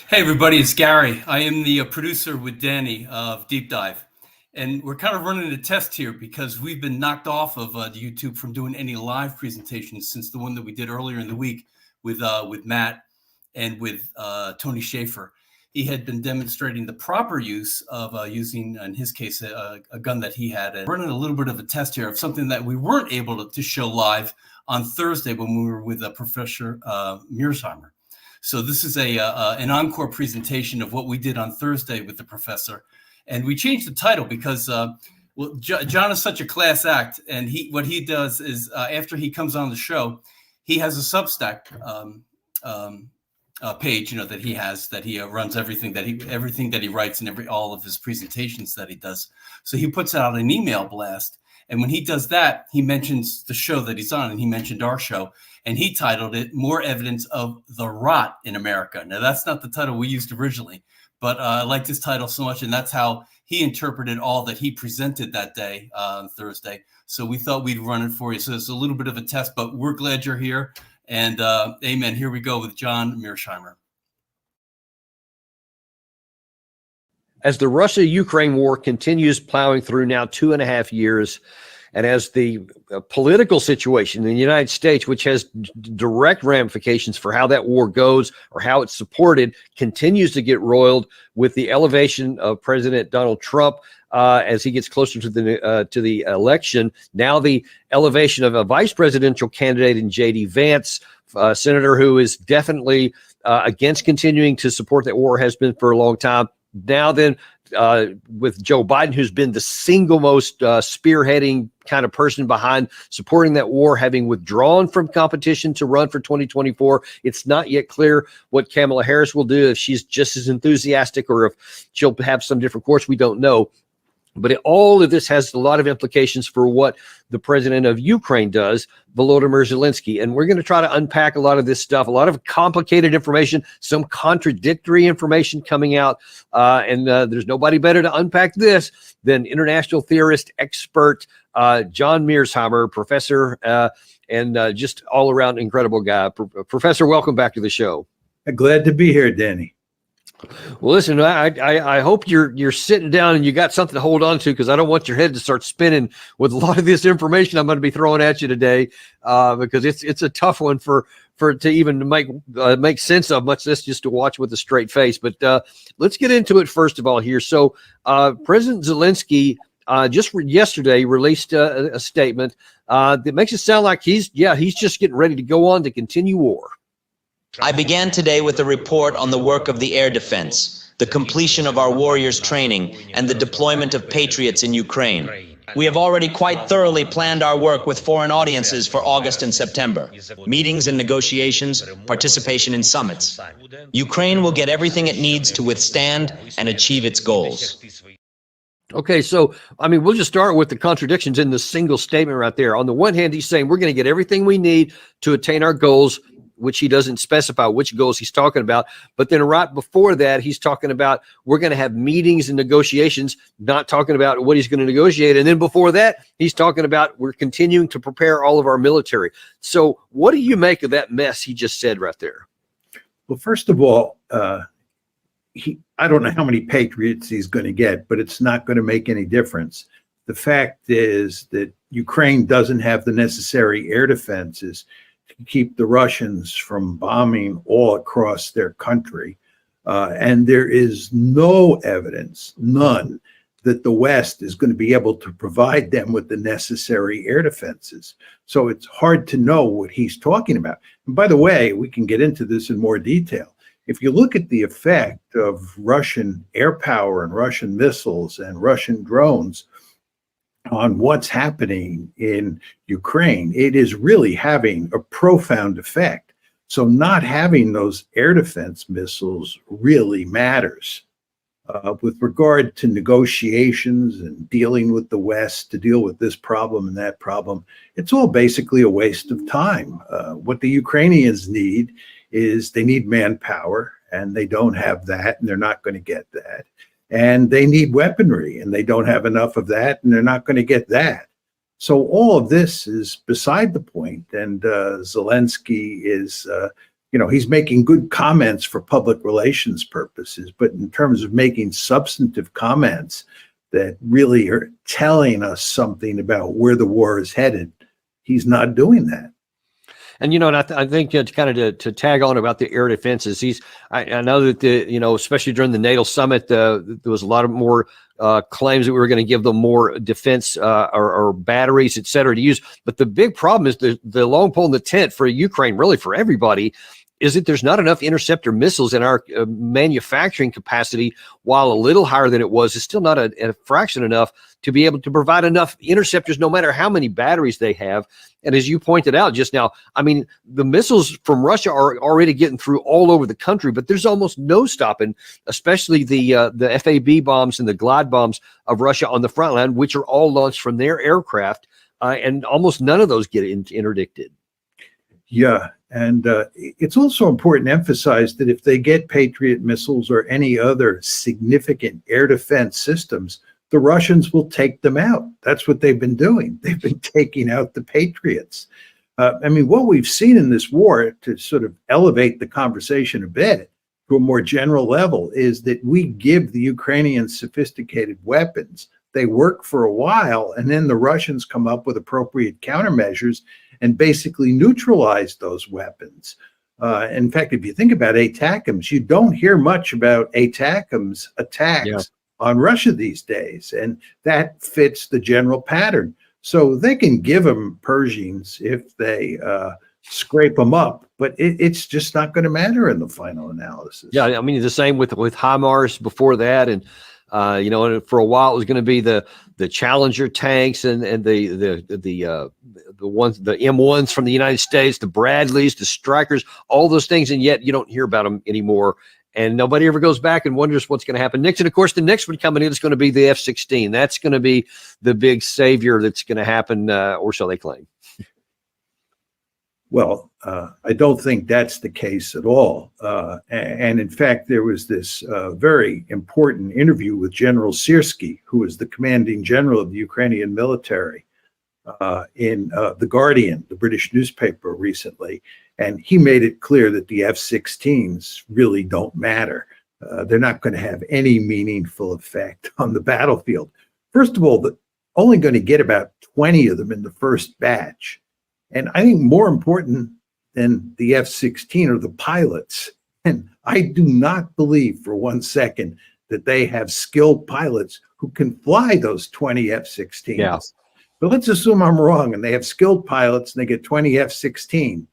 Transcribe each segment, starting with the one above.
Hey everybody, it's Gary. I am the producer with Danny of Deep Dive. And we're kind of running a test here because we've been knocked off of the YouTube from doing any live presentations since the one that we did earlier in the week with Matt and with Tony Schaefer. He had been demonstrating the proper use of using, in his case, a gun that he had. And running a little bit of a test here of something that we weren't able to show live on Thursday when we were with Professor Mearsheimer. So this is an encore presentation of what we did on Thursday with the professor. And we changed the title because John is such a class act. And what he does is after he comes on the show, he has a Substack page, that he runs everything that he writes and all of his presentations that he does. So he puts out an email blast. And when he does that, he mentions the show that he's on, and he mentioned our show, and he titled it "More Evidence of the Rot in America." Now, that's not the title we used originally, but I liked this title so much, and that's how he interpreted all that he presented that day on Thursday. So we thought we'd run it for you. So it's a little bit of a test, but we're glad you're here. And amen. Here we go with John Mearsheimer. As the Russia-Ukraine war continues plowing through now 2.5 years, and as the political situation in the United States, which has direct ramifications for how that war goes or how it's supported, continues to get roiled with the elevation of President Donald Trump as he gets closer to the election. Now the elevation of a vice presidential candidate in J.D. Vance, senator who is definitely against continuing to support that war, has been for a long time. Now then, with Joe Biden, who's been the single most spearheading kind of person behind supporting that war, having withdrawn from competition to run for 2024, it's not yet clear what Kamala Harris will do, if she's just as enthusiastic or if she'll have some different course. We don't know. But all of this has a lot of implications for what the president of Ukraine does, Volodymyr Zelensky. And we're going to try to unpack a lot of this stuff, a lot of complicated information, some contradictory information coming out. And there's nobody better to unpack this than international theorist, expert John Mearsheimer, professor, and just all around incredible guy. Professor, welcome back to the show. Glad to be here, Danny. Well, listen, I hope you're sitting down and you got something to hold on to, because I don't want your head to start spinning with a lot of this information I'm going to be throwing at you today, because it's a tough one for to even make sense of, much less just to watch with a straight face. But let's get into it first of all here. So President Zelensky just yesterday released a statement that makes it sound like he's just getting ready to go on to continue war. I began today with a report on the work of the air defense, the completion of our warriors' training, and the deployment of patriots in Ukraine. We have already quite thoroughly planned our work with foreign audiences for August and September. Meetings and negotiations, participation in summits. Ukraine will get everything it needs to withstand and achieve its goals. Okay, so, I mean, we'll just start with the contradictions in the single statement right there. On the one hand, he's saying we're going to get everything we need to attain our goals, which he doesn't specify which goals he's talking about. But then right before that, he's talking about we're going to have meetings and negotiations, not talking about what he's going to negotiate. And then before that, he's talking about we're continuing to prepare all of our military. So what do you make of that mess he just said right there? Well, first of all, I don't know how many patriots he's going to get, but it's not going to make any difference. The fact is that Ukraine doesn't have the necessary air defenses to keep the Russians from bombing all across their country. And there is no evidence, none, that the West is going to be able to provide them with the necessary air defenses. So it's hard to know what he's talking about. And by the way, we can get into this in more detail. If you look at the effect of Russian air power and Russian missiles and Russian drones on what's happening in Ukraine, it is really having a profound effect. So not having those air defense missiles really matters. With regard to negotiations and dealing with the West to deal with this problem and that problem, it's all basically a waste of time. What the Ukrainians need is they need manpower, and they don't have that, and they're not going to get that. And they need weaponry, and they don't have enough of that, and they're not going to get that. So all of this is beside the point, and Zelensky is, he's making good comments for public relations purposes, but in terms of making substantive comments that really are telling us something about where the war is headed, he's not doing that. And, and I think to tag on about the air defenses, I know that especially during the NATO summit, there was a lot of more claims that we were going to give them more defense or batteries, et cetera, to use. But the big problem is the long pole in the tent for Ukraine, really for everybody, is that there's not enough interceptor missiles in our manufacturing capacity. While a little higher than it was, is still not a fraction enough to be able to provide enough interceptors, no matter how many batteries they have. And as you pointed out just now, I mean, the missiles from Russia are already getting through all over the country, but there's almost no stopping, especially the FAB bombs and the glide bombs of Russia on the front line, which are all launched from their aircraft, and almost none of those get interdicted. Yeah. And it's also important to emphasize that if they get Patriot missiles or any other significant air defense systems, the Russians will take them out. That's what they've been doing. They've been taking out the Patriots. I mean, what we've seen in this war, to sort of elevate the conversation a bit to a more general level, is that we give the Ukrainians sophisticated weapons. They work for a while, and then the Russians come up with appropriate countermeasures and basically neutralize those weapons. In fact, if you think about ATACMS, you don't hear much about ATACMS attacks on Russia these days, and that fits the general pattern. So they can give them Pershings if they scrape them up, but it's just not going to matter in the final analysis. Yeah, I mean, the same with HIMARS before that, and for a while it was going to be the Challenger tanks and the ones, the M1s from the United States, the Bradleys, the Strykers, all those things, and yet you don't hear about them anymore. And nobody ever goes back and wonders what's going to happen next. And of course, the next one coming in is going to be the F-16. That's going to be the big savior that's going to happen, or so they claim. Well, I don't think that's the case at all. And in fact, there was this very important interview with General Syrskyi, who is the commanding general of the Ukrainian military, in The Guardian, the British newspaper, recently. And he made it clear that the F-16s really don't matter. They're not going to have any meaningful effect on the battlefield. First of all, they're only going to get about 20 of them in the first batch. And I think more important than the F-16 are the pilots. And I do not believe for one second that they have skilled pilots who can fly those 20 F-16s. Yeah. But let's assume I'm wrong and they have skilled pilots and they get 20 F-16s.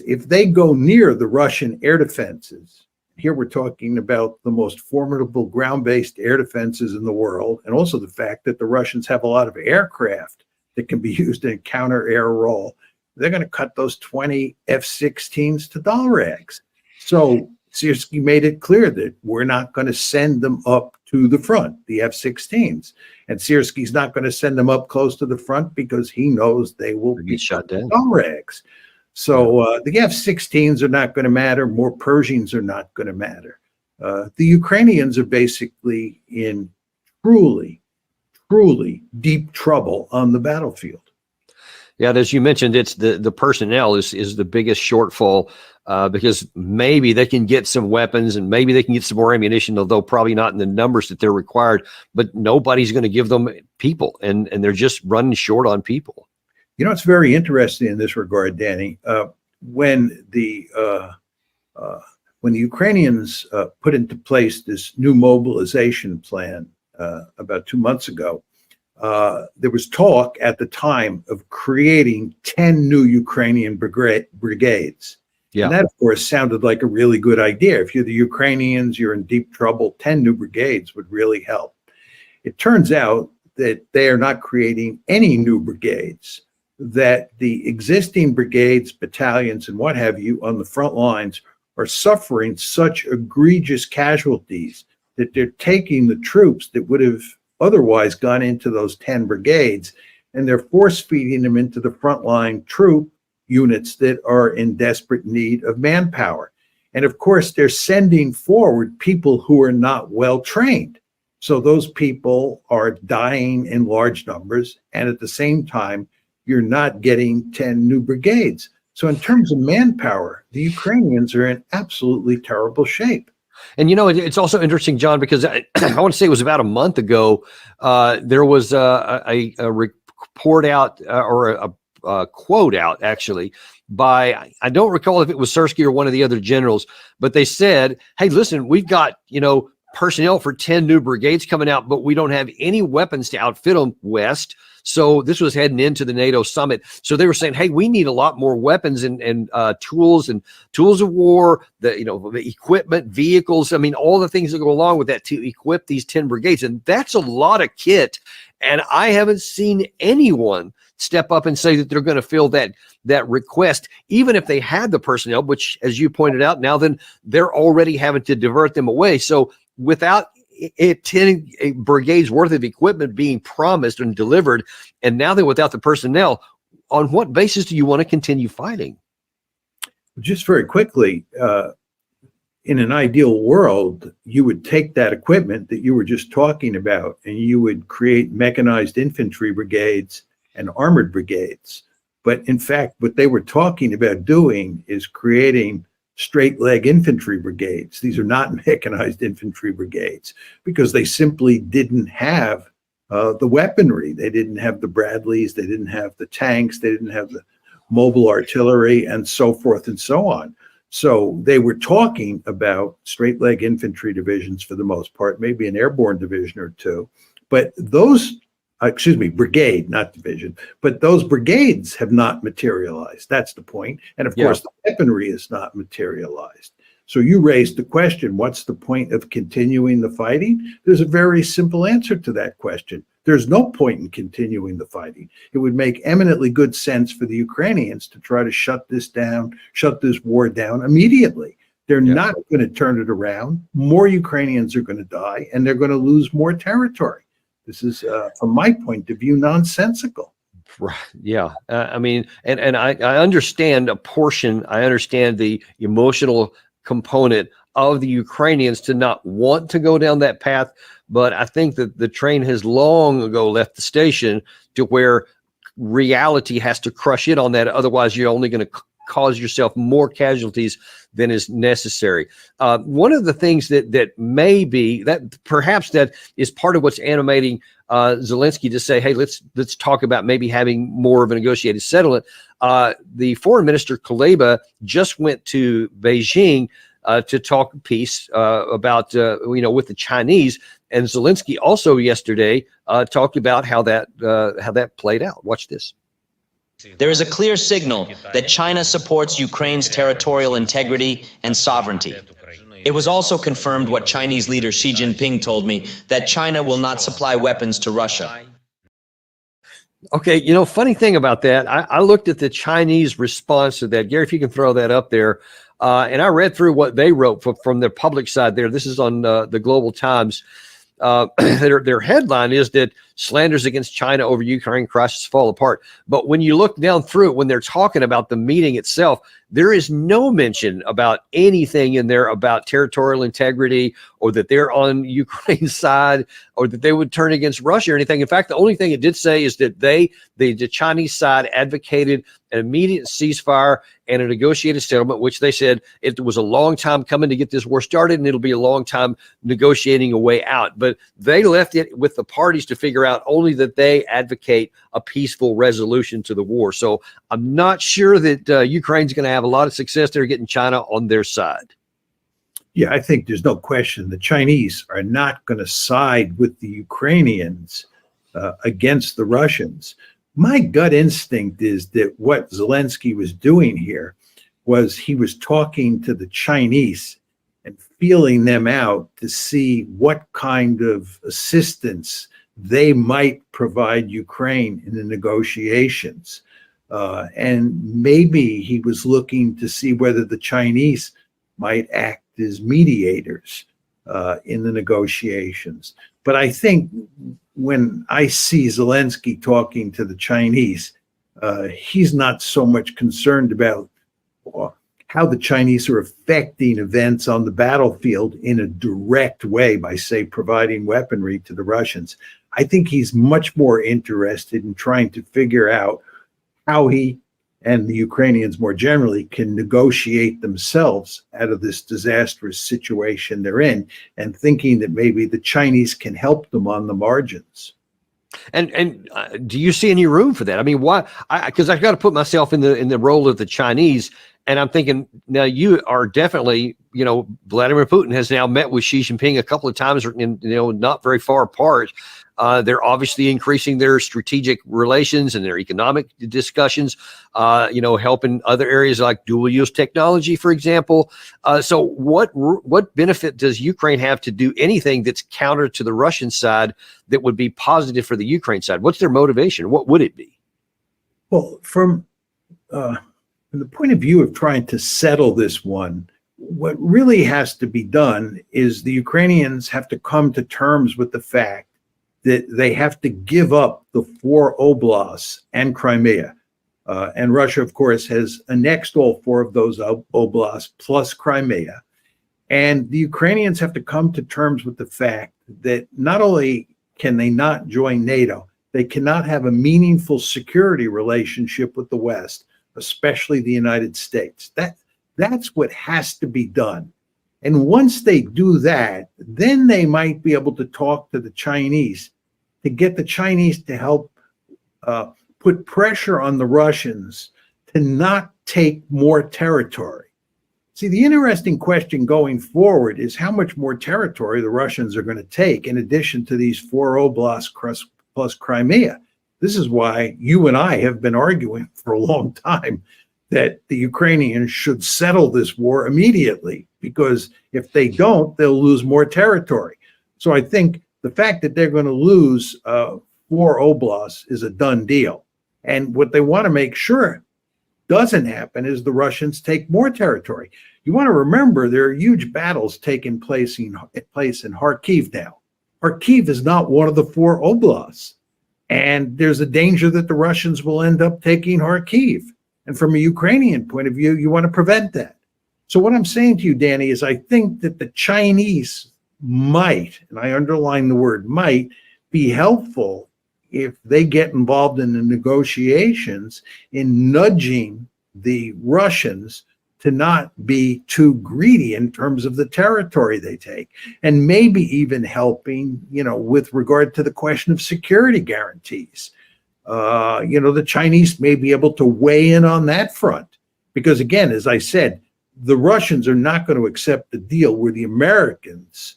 If they go near the Russian air defenses, here we're talking about the most formidable ground-based air defenses in the world, and also the fact that the Russians have a lot of aircraft that can be used in a counter-air role, they're going to cut those 20 F-16s to dollar eggs. So Syrskyi made it clear that we're not going to send them up to the front, the F-16s. And Syrskyi's not going to send them up close to the front because he knows they will be shot down. dollar eggs. So the F-16s are not going to matter. More Pershings are not going to matter. The Ukrainians are basically in truly deep trouble on the battlefield. Yeah, as you mentioned, it's the personnel is the biggest shortfall, because maybe they can get some weapons and maybe they can get some more ammunition, although probably not in the numbers that they're required. But nobody's going to give them people, and they're just running short on people. You know, it's very interesting in this regard, Danny. When the Ukrainians put into place this new mobilization plan about 2 months ago, there was talk at the time of creating 10 new Ukrainian brigades. Yeah. And that, of course, sounded like a really good idea. If you're the Ukrainians, you're in deep trouble, 10 new brigades would really help. It turns out that they are not creating any new brigades, that the existing brigades, battalions, and what have you on the front lines are suffering such egregious casualties that they're taking the troops that would have otherwise gone into those 10 brigades, and they're force feeding them into the frontline troop units that are in desperate need of manpower. And of course, they're sending forward people who are not well trained. So those people are dying in large numbers, and at the same time, you're not getting 10 new brigades. So in terms of manpower, the Ukrainians are in absolutely terrible shape. And it's also interesting, John, because I want to say it was about a month ago. There was a report out or a quote out actually by, I don't recall if it was Sersky or one of the other generals, but they said, "Hey, listen, we've got personnel for 10 new brigades coming out, but we don't have any weapons to outfit them west." So this was heading into the NATO summit. So they were saying, "Hey, we need a lot more weapons and tools of war, the equipment, vehicles. I mean, all the things that go along with that to equip these 10 brigades." And that's a lot of kit. And I haven't seen anyone step up and say that they're going to fill that request, even if they had the personnel, which, as you pointed out, now then they're already having to divert them away. So without 10 brigades worth of equipment being promised and delivered, and now they're without the personnel, on what basis do you want to continue fighting? Just very quickly, in an ideal world, you would take that equipment that you were just talking about and you would create mechanized infantry brigades and armored brigades. But in fact, what they were talking about doing is creating straight leg infantry brigades. These are not mechanized infantry brigades because they simply didn't have the weaponry. They didn't have the Bradleys, they didn't have the tanks, they didn't have the mobile artillery, and so forth and so on. So they were talking about straight leg infantry divisions for the most part, maybe an airborne division or two. But those, brigade, not division, but those brigades have not materialized. That's the point. And of course, the weaponry is not materialized. So you raised the question, what's the point of continuing the fighting? There's a very simple answer to that question. There's no point in continuing the fighting. It would make eminently good sense for the Ukrainians to try to shut this war down immediately. They're not going to turn it around. More Ukrainians are going to die, and they're going to lose more territory. This is, from my point of view, nonsensical. Right. Yeah. I mean, and I understand a portion. I understand the emotional component of the Ukrainians to not want to go down that path. But I think that the train has long ago left the station to where reality has to crush in on that. Otherwise, you're only going to cause yourself more casualties than is necessary. One of the things that may be that perhaps that is part of what's animating Zelensky to say, "Hey, let's talk about maybe having more of a negotiated settlement." The foreign minister Kuleba just went to Beijing to talk peace about with the Chinese, and Zelensky also yesterday talked about how that played out. Watch this. There is a clear signal that China supports Ukraine's territorial integrity and sovereignty. It was also confirmed what Chinese leader Xi Jinping told me, that China will not supply weapons to Russia. Okay, funny thing about that, I looked at the Chinese response to that. Gary, if you can throw that up there. And I read through what they wrote from their public side there. This is on the Global Times. Their headline is that slanders against China over Ukraine crisis fall apart. But when you look down through it, when they're talking about the meeting itself, there is no mention about anything in there about territorial integrity or that they're on Ukraine's side or that they would turn against Russia or anything. In fact, the only thing it did say is that the Chinese side advocated an immediate ceasefire and a negotiated settlement, which they said it was a long time coming to get this war started, and it'll be a long time negotiating a way out. But they left it with the parties to figure out only that they advocate a peaceful resolution to the war. So I'm not sure that Ukraine's going to have a lot of success there getting China on their side. Yeah, I think there's no question the Chinese are not going to side with the Ukrainians against the Russians. My gut instinct is that what Zelensky was doing here was he was talking to the Chinese and feeling them out to see what kind of assistance they might provide Ukraine in the negotiations. And maybe he was looking to see whether the Chinese might act as mediators in the negotiations. But I think when I see Zelensky talking to the Chinese, he's not so much concerned about how the Chinese are affecting events on the battlefield in a direct way by, say, providing weaponry to the Russians. I think he's much more interested in trying to figure out how he and the Ukrainians more generally can negotiate themselves out of this disastrous situation they're in, and thinking that maybe the Chinese can help them on the margins. And do you see any room for that? I mean, why? Because I've got to put myself in the role of the Chinese, and I'm thinking now you are definitely, Vladimir Putin has now met with Xi Jinping a couple of times, not very far apart. They're obviously increasing their strategic relations and their economic discussions, helping other areas like dual use technology, for example. So what benefit does Ukraine have to do anything that's counter to the Russian side that would be positive for the Ukraine side? What's their motivation? What would it be? Well, from the point of view of trying to settle this one, what really has to be done is the Ukrainians have to come to terms with the fact that they have to give up the 4 oblasts and Crimea. And Russia, of course, has annexed all 4 of those oblasts plus Crimea. And the Ukrainians have to come to terms with the fact that not only can they not join NATO, they cannot have a meaningful security relationship with the West, especially the United States. That's what has to be done. And once they do that, then they might be able to talk to the Chinese to get the Chinese to help put pressure on the Russians to not take more territory. See, the interesting question going forward is how much more territory the Russians are going to take in addition to these 4 oblasts plus Crimea. This is why you and I have been arguing for a long time that the Ukrainians should settle this war immediately, because if they don't, they'll lose more territory. So I think the fact that they're going to lose 4 oblasts is a done deal. And what they want to make sure doesn't happen is the Russians take more territory. You want to remember there are huge battles taking place in Kharkiv now. Kharkiv is not one of the 4 oblasts. And there's a danger that the Russians will end up taking Kharkiv. And from a Ukrainian point of view, you want to prevent that. So what I'm saying to you, Danny, is I think that the Chinese might, and I underline the word might, be helpful if they get involved in the negotiations in nudging the Russians to not be too greedy in terms of the territory they take, and maybe even helping, with regard to the question of security guarantees. The Chinese may be able to weigh in on that front, because again, as I said, the Russians are not going to accept the deal where the Americans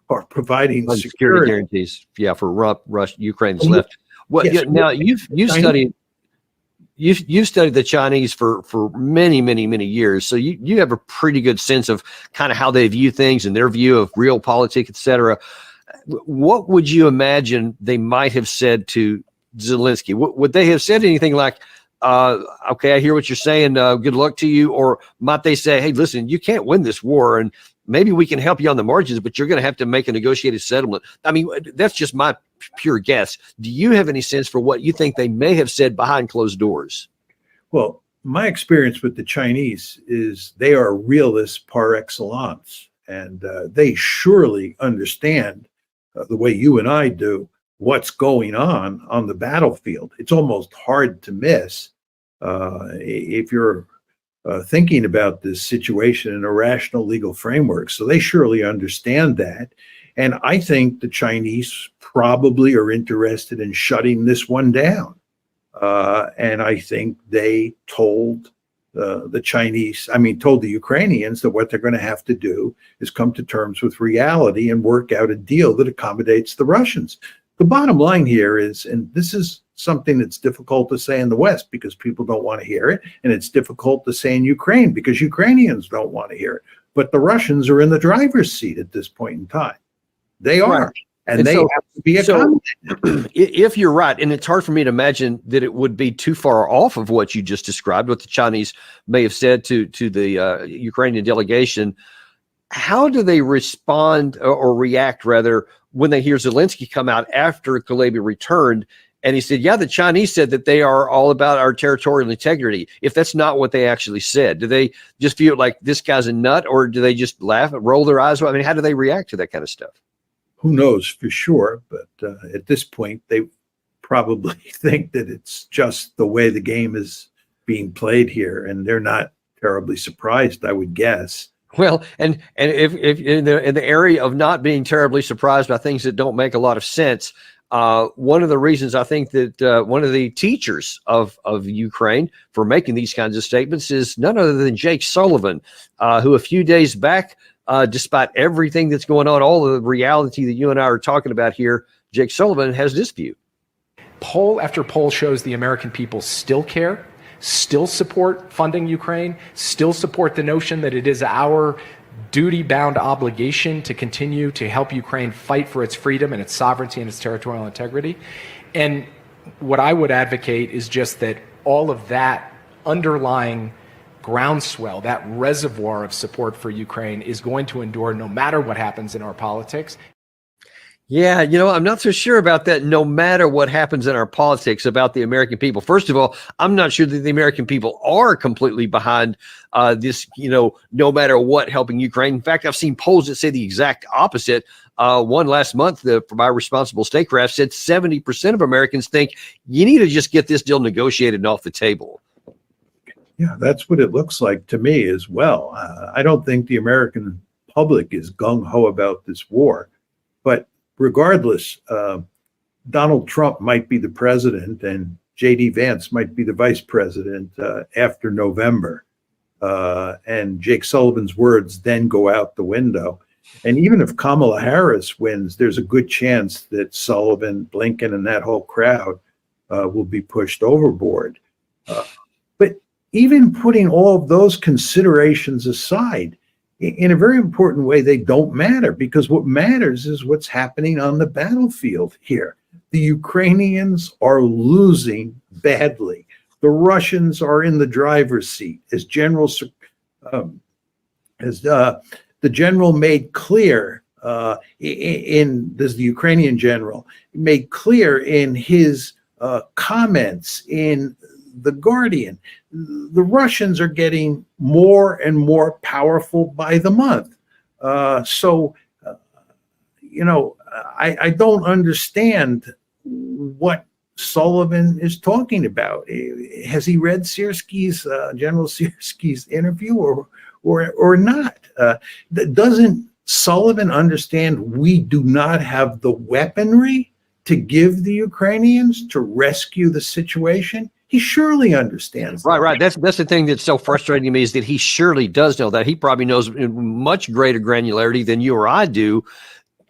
are providing security guarantees. Yeah, for Russia, Ukraine's left. Well, yes, now you've studied the Chinese for many years, so you have a pretty good sense of kind of how they view things and their view of real politics, etc. What would you imagine they might have said to Zelensky? Would they have said anything like, okay, I hear what you're saying, good luck to you? Or might they say, hey, listen, you can't win this war, and maybe we can help you on the margins, but you're going to have to make a negotiated settlement? I mean, that's just my pure guess. Do you have any sense for what you think they may have said behind closed doors? Well, my experience with the Chinese is they are realists par excellence, and they surely understand the way you and I do what's going on the battlefield. It's almost hard to miss if you're thinking about this situation in a rational legal framework. So they surely understand that. And I think the Chinese probably are interested in shutting this one down. And I think they told told the Ukrainians that what they're going to have to do is come to terms with reality and work out a deal that accommodates the Russians. The bottom line here is, and this is something that's difficult to say in the West because people don't want to hear it, and it's difficult to say in Ukraine because Ukrainians don't want to hear it, but the Russians are in the driver's seat at this point in time. They are. Right. And they have to be accommodated. If you're right, and it's hard for me to imagine that it would be too far off of what you just described, what the Chinese may have said to the Ukrainian delegation, how do they respond or react, rather, when they hear Zelensky come out after Kuleba returned and he said, yeah, the Chinese said that they are all about our territorial integrity, if that's not what they actually said? Do they just feel like this guy's a nut, or do they just laugh and roll their eyes? I mean, how do they react to that kind of stuff? Who knows for sure, but at this point, they probably think that it's just the way the game is being played here, and they're not terribly surprised, I would guess. Well, and if in the area of not being terribly surprised by things that don't make a lot of sense, one of the reasons I think that one of the teachers of Ukraine for making these kinds of statements is none other than Jake Sullivan, who a few days back, despite everything that's going on, all of the reality that you and I are talking about here, Jake Sullivan has this view. Poll after poll shows the American people still care, still support funding Ukraine, still support the notion that it is our duty-bound obligation to continue to help Ukraine fight for its freedom and its sovereignty and its territorial integrity. And what I would advocate is just that all of that underlying groundswell, that reservoir of support for Ukraine is going to endure no matter what happens in our politics. Yeah, I'm not so sure about that. No matter what happens in our politics about the American people. First of all, I'm not sure that the American people are completely behind this, no matter what, helping Ukraine. In fact, I've seen polls that say the exact opposite. One last month, by Responsible Statecraft said 70% of Americans think you need to just get this deal negotiated and off the table. Yeah, that's what it looks like to me as well. I don't think the American public is gung-ho about this war, but regardless, Donald Trump might be the president and J.D. Vance might be the vice president after November. And Jake Sullivan's words then go out the window. And even if Kamala Harris wins, there's a good chance that Sullivan, Blinken, and that whole crowd will be pushed overboard. But even putting all of those considerations aside, in a very important way, they don't matter, because what matters is what's happening on the battlefield here. The Ukrainians are losing badly. The Russians are in the driver's seat, as the general made clear the Ukrainian general made clear in his comments in The Guardian. The Russians are getting more and more powerful by the month. I don't understand what Sullivan is talking about. Has he read General Siersky's interview or not? Doesn't Sullivan understand we do not have the weaponry to give the Ukrainians to rescue the situation? He surely understands. Right. That's the thing that's so frustrating to me, is that he surely does know that. He probably knows in much greater granularity than you or I do.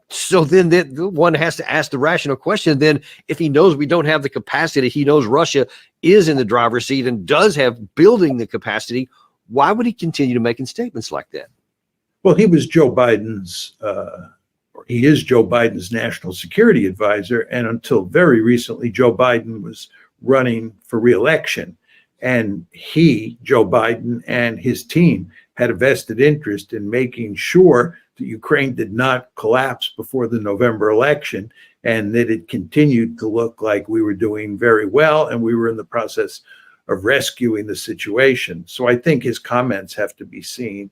So then that one has to ask the rational question. Then if he knows we don't have the capacity, he knows Russia is in the driver's seat and does have building the capacity, why would he continue to making statements like that? Well, he is Joe Biden's national security advisor. And until very recently, Joe Biden was running for re-election. And Joe Biden and his team had a vested interest in making sure that Ukraine did not collapse before the November election, and that it continued to look like we were doing very well and we were in the process of rescuing the situation. So I think his comments have to be seen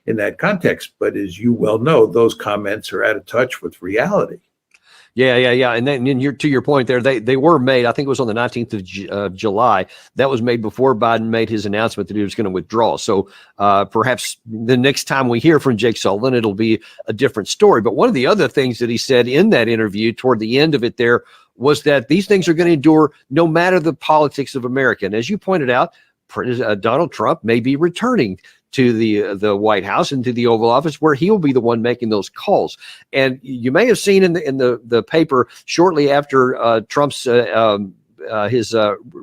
in that context. But as you well know, those comments are out of touch with reality. Yeah. And then to your point there, they were made, I think it was on the 19th of July. That was made before Biden made his announcement that he was going to withdraw. So perhaps the next time we hear from Jake Sullivan, it'll be a different story. But one of the other things that he said in that interview toward the end of it there was that these things are going to endure no matter the politics of America. And as you pointed out, Donald Trump may be returning to the White House and to the Oval Office, where he'll be the one making those calls. And you may have seen in the paper shortly after Trump's his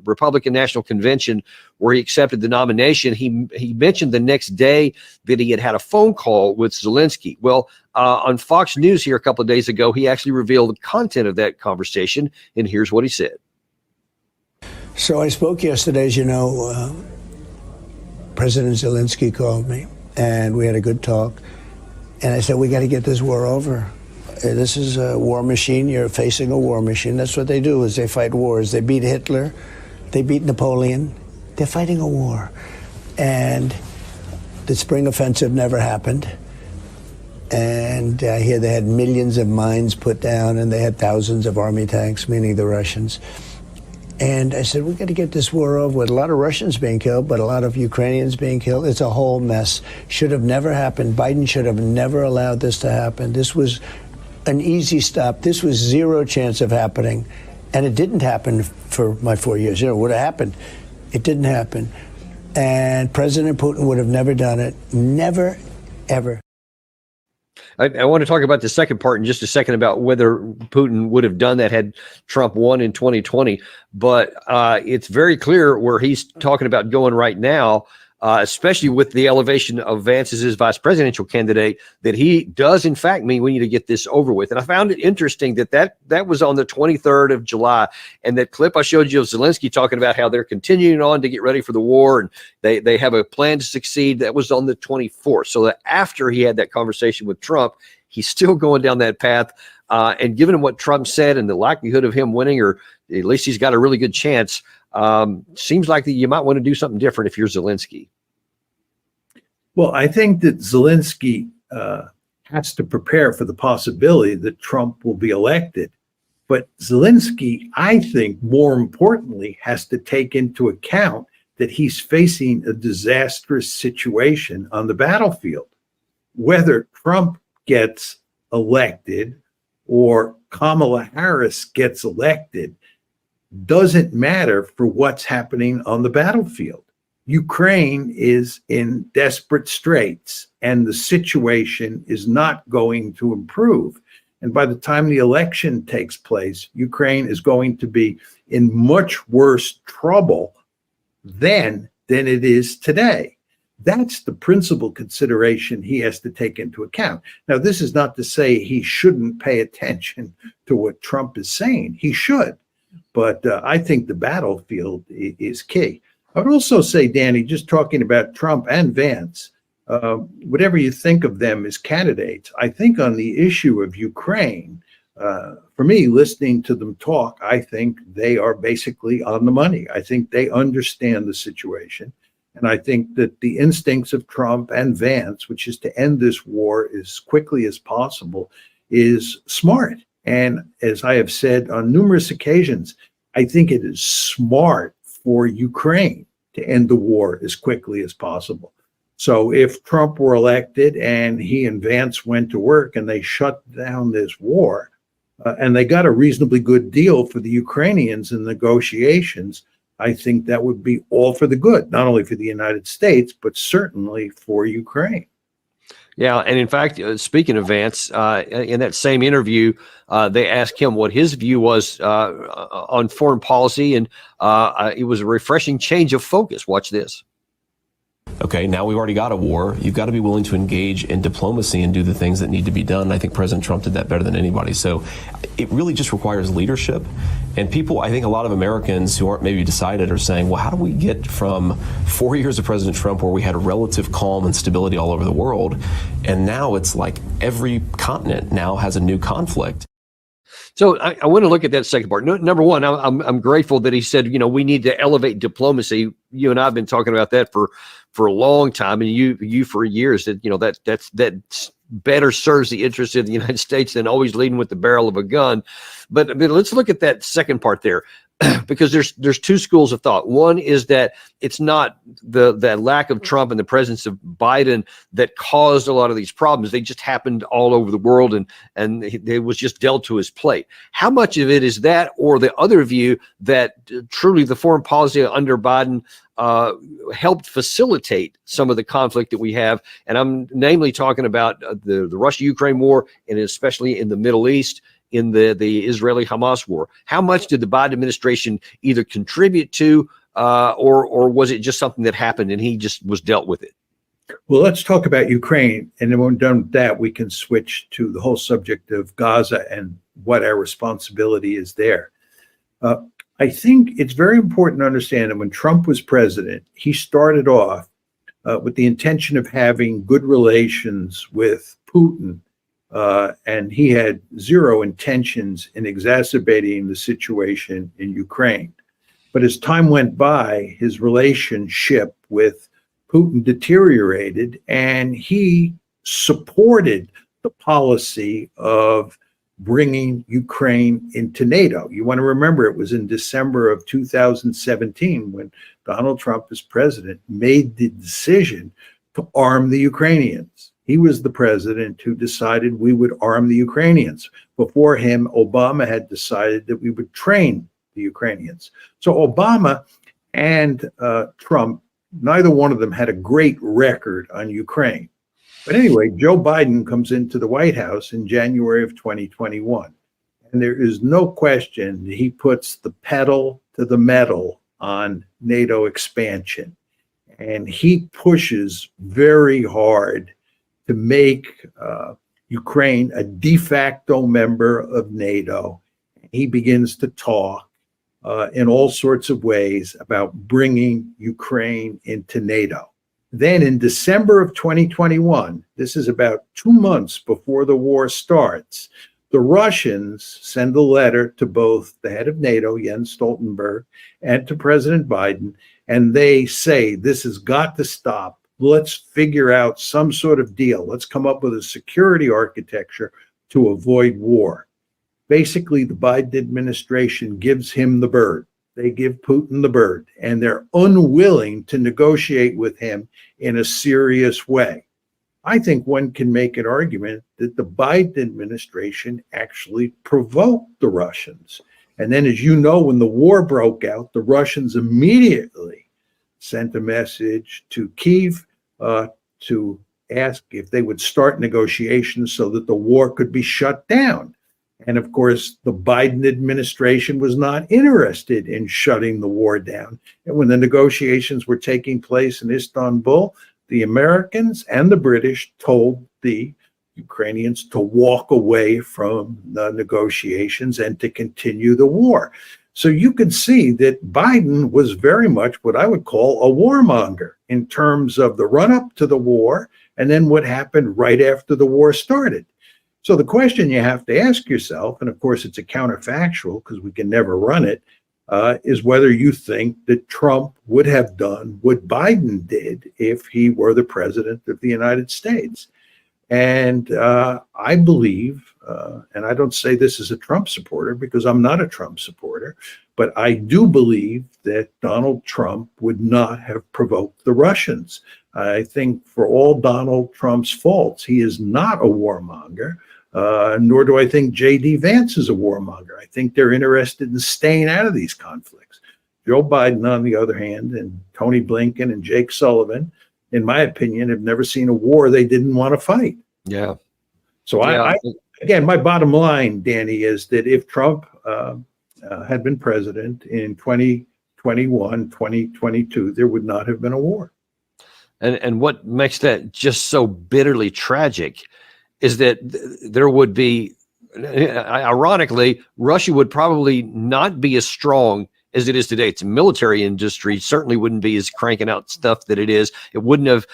Republican National Convention, where he accepted the nomination, he mentioned the next day that he had a phone call with Zelensky. Well, on Fox News here a couple of days ago, he actually revealed the content of that conversation, and here's what he said. So I spoke yesterday, as you know. President Zelensky called me, and we had a good talk. And I said, we got to get this war over. This is a war machine. You're facing a war machine. That's what they do, is they fight wars. They beat Hitler. They beat Napoleon. They're fighting a war. And the spring offensive never happened. And I hear they had millions of mines put down, and they had thousands of army tanks, meaning the Russians. And I said, we got to get this war over with. A lot of Russians being killed, but a lot of Ukrainians being killed. It's a whole mess. Should have never happened. Biden should have never allowed this to happen. This was an easy stop. This was zero chance of happening. And it didn't happen for my 4 years. You know, it would have happened. It didn't happen. And President Putin would have never done it. Never, ever. I want to talk about the second part in just a second about whether Putin would have done that had Trump won in 2020. But it's very clear where he's talking about going right now, especially with the elevation of Vance as his vice presidential candidate, that he does, in fact, mean we need to get this over with. And I found it interesting that was on the 23rd of July. And that clip I showed you of Zelensky talking about how they're continuing on to get ready for the war and they have a plan to succeed. That was on the 24th. So that after he had that conversation with Trump, he's still going down that path. And given what Trump said and the likelihood of him winning, or at least he's got a really good chance, seems like that you might want to do something different if you're Zelensky. Well, I think that Zelensky has to prepare for the possibility that Trump will be elected. But Zelensky, I think, more importantly, has to take into account that he's facing a disastrous situation on the battlefield. Whether Trump gets elected or Kamala Harris gets elected doesn't matter for what's happening on the battlefield. Ukraine is in desperate straits, and the situation is not going to improve. And by the time the election takes place, Ukraine is going to be in much worse trouble than it is today. That's the principal consideration he has to take into account. Now, this is not to say he shouldn't pay attention to what Trump is saying. He should. But I think the battlefield is key. I would also say, Danny, just talking about Trump and Vance, whatever you think of them as candidates, I think on the issue of Ukraine, for me, listening to them talk, I think they are basically on the money. I think they understand the situation. And I think that the instincts of Trump and Vance, which is to end this war as quickly as possible, is smart. And as I have said on numerous occasions, I think it is smart for Ukraine to end the war as quickly as possible. So if Trump were elected and he and Vance went to work and they shut down this war, and they got a reasonably good deal for the Ukrainians in negotiations, I think that would be all for the good, not only for the United States, but certainly for Ukraine. Yeah, and in fact, speaking of Vance, in that same interview, they asked him what his view was on foreign policy, and it was a refreshing change of focus. Watch this. Okay, now we've already got a war. You've got to be willing to engage in diplomacy and do the things that need to be done. I think President Trump did that better than anybody. So it really just requires leadership. And people, I think a lot of Americans who aren't maybe decided are saying, well, how do we get from 4 years of President Trump where we had a relative calm and stability all over the world, and now it's like every continent now has a new conflict. So I want to look at that second part. Number one, I'm grateful that he said, you know, we need to elevate diplomacy. You and I have been talking about that for a long time, and you for years, that, you know, that better serves the interests of the United States than always leading with the barrel of a gun. But let's look at that second part there, because there's two schools of thought. One is that it's not the lack of Trump and the presence of Biden that caused a lot of these problems. They just happened all over the world, and it was just dealt to his plate. How much of it is that, or the other view that truly the foreign policy under Biden helped facilitate some of the conflict that we have? And I'm namely talking about the Russia-Ukraine war, and especially in the Middle East, in the Israeli-Hamas war. How much did the Biden administration either contribute to, or was it just something that happened and he just was dealt with it? Well, let's talk about Ukraine. And then when we're done with that, we can switch to the whole subject of Gaza and what our responsibility is there. I think it's very important to understand that when Trump was president, he started off with the intention of having good relations with Putin. And he had zero intentions in exacerbating the situation in Ukraine. But as time went by, his relationship with Putin deteriorated, and he supported the policy of bringing Ukraine into NATO. You want to remember it was in December of 2017 when Donald Trump, as president, made the decision to arm the Ukrainians. He was the president who decided we would arm the Ukrainians. Before him, Obama had decided that we would train the Ukrainians. So Obama and Trump, neither one of them had a great record on Ukraine. But anyway, Joe Biden comes into the White House in January of 2021. And there is no question that he puts the pedal to the metal on NATO expansion. And he pushes very hard to make Ukraine a de facto member of NATO. He begins to talk in all sorts of ways about bringing Ukraine into NATO. Then in December of 2021, this is about 2 months before the war starts, the Russians send a letter to both the head of NATO, Jens Stoltenberg, and to President Biden, and they say, this has got to stop. Let's figure out some sort of deal. Let's come up with a security architecture to avoid war. Basically, the Biden administration gives him the bird. They give Putin the bird, and they're unwilling to negotiate with him in a serious way. I think one can make an argument that the Biden administration actually provoked the Russians. And then, as you know, when the war broke out, the Russians immediately sent a message to Kyiv to ask if they would start negotiations so that the war could be shut down. And of course, the Biden administration was not interested in shutting the war down. And when the negotiations were taking place in Istanbul, the Americans and the British told the Ukrainians to walk away from the negotiations and to continue the war. So you could see that Biden was very much what I would call a warmonger in terms of the run-up to the war and then what happened right after the war started. So the question you have to ask yourself, and of course it's a counterfactual because we can never run it, is whether you think that Trump would have done what Biden did if he were the president of the United States. And I believe, and I don't say this as a Trump supporter because I'm not a Trump supporter, but I do believe that Donald Trump would not have provoked the Russians. I think for all Donald Trump's faults, he is not a warmonger. Nor do I think J.D. Vance is a warmonger. I think they're interested in staying out of these conflicts. Joe Biden, on the other hand, and Tony Blinken and Jake Sullivan, in my opinion, have never seen a war they didn't want to fight. Yeah. So I again, my bottom line, Danny, is that if Trump had been president in 2021, 2022, there would not have been a war. And what makes that just so bitterly tragic is that there would be, ironically, Russia would probably not be as strong as it is today. Its military industry certainly wouldn't be as cranking out stuff that it is. It wouldn't have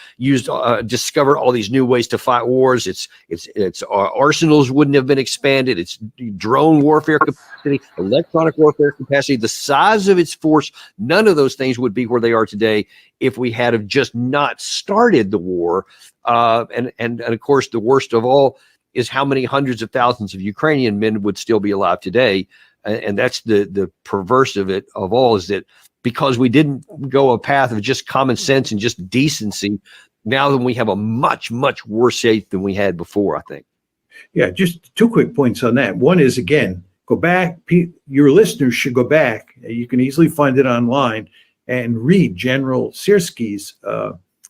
discovered all these new ways to fight wars. Its arsenals wouldn't have been expanded. Its drone warfare capacity, electronic warfare capacity, the size of its force, none of those things would be where they are today if we had have just not started the war. And of course, the worst of all is how many hundreds of thousands of Ukrainian men would still be alive today. And that's the perverse of it of all, is that because we didn't go a path of just common sense and just decency, now then we have a much, much worse shape than we had before, I think. Yeah, just 2 quick points on that. One is, again, go back. Your listeners should go back. You can easily find it online and read General Syrski's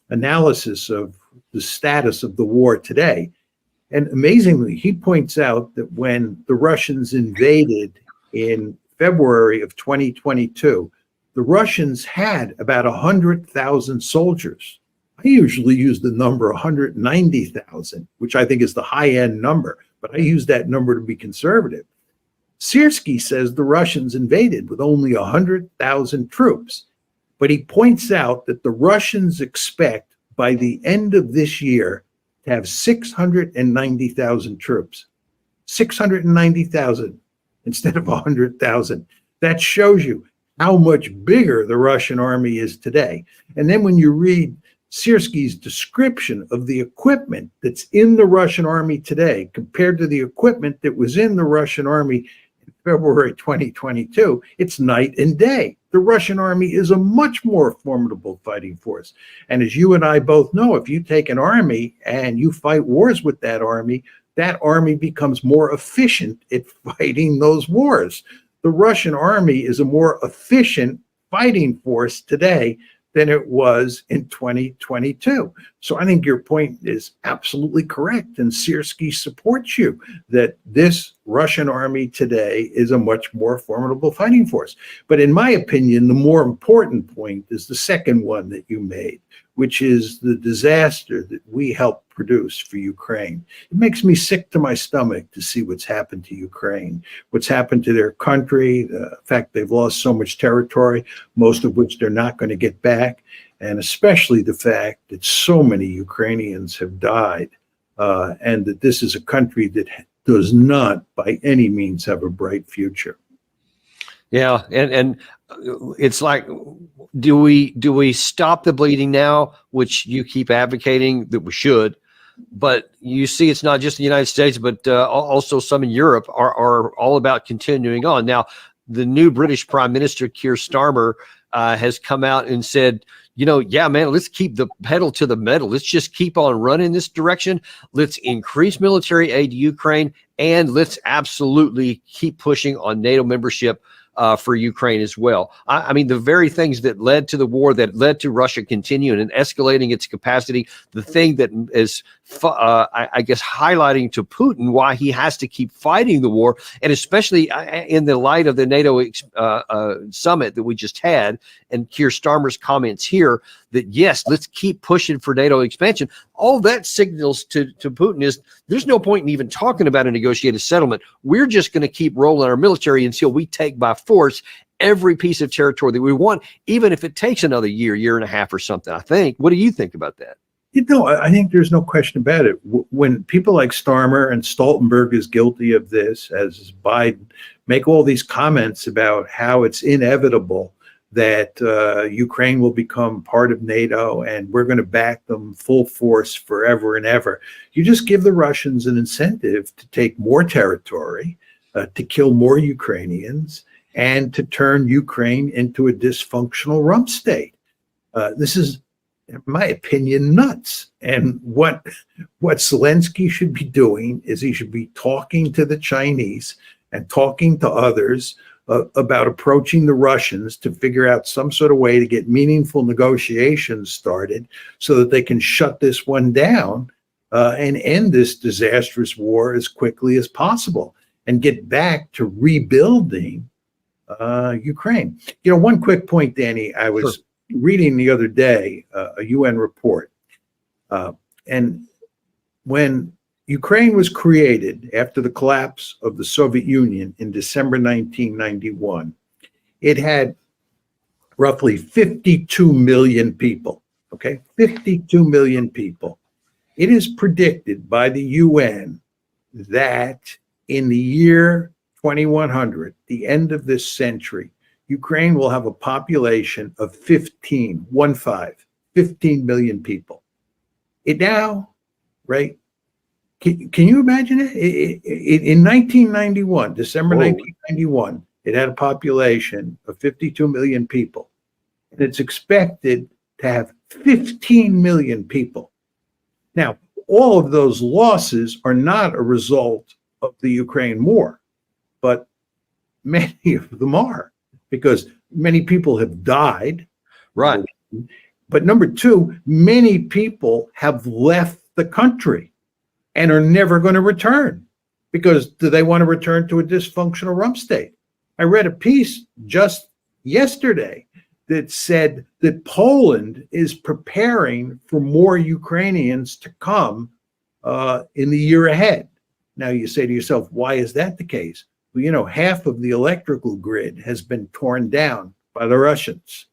analysis of the status of the war today. And amazingly, he points out that when the Russians invaded in February of 2022, the Russians had about 100,000 soldiers. I usually use the number 190,000, which I think is the high-end number, but I use that number to be conservative. Syrski says the Russians invaded with only 100,000 troops, but he points out that the Russians expect by the end of this year to have 690,000 troops. 690,000 instead of 100,000. That shows you how much bigger the Russian army is today. And then when you read Siersky's description of the equipment that's in the Russian army today compared to the equipment that was in the Russian army in February 2022, it's night and day. The Russian army is a much more formidable fighting force. And as you and I both know, if you take an army and you fight wars with that army becomes more efficient at fighting those wars. The Russian army is a more efficient fighting force today than it was in 2022. So I think your point is absolutely correct, and Siersky supports you that this Russian army today is a much more formidable fighting force. But in my opinion, the more important point is the second one that you made, which is the disaster that we helped produce for Ukraine. It makes me sick to my stomach to see what's happened to Ukraine, what's happened to their country, the fact they've lost so much territory, most of which they're not going to get back, and especially the fact that so many Ukrainians have died, and that this is a country that does not by any means have a bright future. Yeah, and it's like, do we stop the bleeding now, which you keep advocating that we should, but you see it's not just the United States, but also some in Europe are all about continuing on. Now, the new British Prime Minister, Keir Starmer, has come out and said, yeah, man, let's keep the pedal to the metal. Let's just keep on running this direction. Let's increase military aid to Ukraine, and let's absolutely keep pushing on NATO membership for Ukraine as well. I mean, the very things that led to the war, that led to Russia continuing and escalating its capacity, the thing that is, I guess, highlighting to Putin why he has to keep fighting the war, and especially in the light of the NATO summit that we just had, and Keir Starmer's comments here that, yes, let's keep pushing for NATO expansion. All that signals to Putin is there's no point in even talking about a negotiated settlement. We're just going to keep rolling our military until we take by force every piece of territory that we want, even if it takes another year and a half or something, I think. What do you think about that? I think there's no question about it. When people like Starmer, and Stoltenberg is guilty of this, as is Biden, make all these comments about how it's inevitable that Ukraine will become part of NATO and we're going to back them full force forever and ever, you just give the Russians an incentive to take more territory, to kill more Ukrainians, and to turn Ukraine into a dysfunctional rump state. This is, in my opinion, nuts. And what Zelensky should be doing is he should be talking to the Chinese and talking to others about approaching the Russians to figure out some sort of way to get meaningful negotiations started so that they can shut this one down and end this disastrous war as quickly as possible and get back to rebuilding Ukraine. One quick point, Danny, I was reading the other day a UN report, and when Ukraine was created after the collapse of the Soviet Union in December 1991, it had roughly 52 million people, okay? 52 million people. It is predicted by the UN that in the year 2100, the end of this century, Ukraine will have a population of 15 million people. It now, right? Can you imagine it? In 1991, December 1991, it had a population of 52 million people. And it's expected to have 15 million people. Now, all of those losses are not a result of the Ukraine war, but many of them are, because many people have died. Right. But number two, many people have left the country and are never going to return, because do they want to return to a dysfunctional rump state? I read a piece just yesterday that said that Poland is preparing for more Ukrainians to come in the year ahead. Now you say to yourself, why is that the case? Well, half of the electrical grid has been torn down by the Russians.